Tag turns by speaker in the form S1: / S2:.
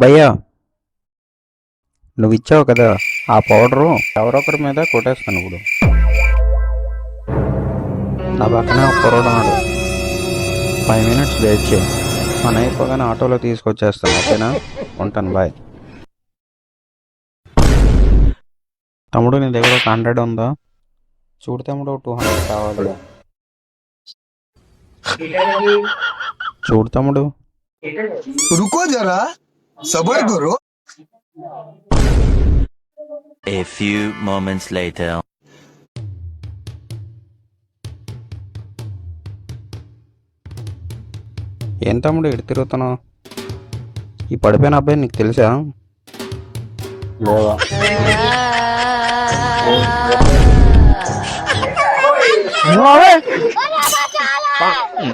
S1: భయ్యా, నువ్వు ఇచ్చావు కదా ఆ పౌడరు ఎవరొకరి మీద కొట్టేస్తాను ఇప్పుడు. నా పక్కనే ఒక కుర్రోడు ఉన్నాడు. 5 minutes వెయిట్ చేయి, మన అయిపోగానే ఆటోలో తీసుకొచ్చేస్తాను. ఓకేనా? ఉంటాను, బాయ్. తమ్ముడు, నీ దగ్గర ఒక 100 ఉందా? చూడు తమ్ముడు, 200 కావాలి. చూడు తమ్ముడు.
S2: रुको जरा सबर करो।
S3: A few moments later.
S1: ఏం తమ్ముడు ఎటు తిరుగుతున్నావు? ఈ పడిపోయిన అబ్బాయి నీకు తెలుసా?
S4: లేదా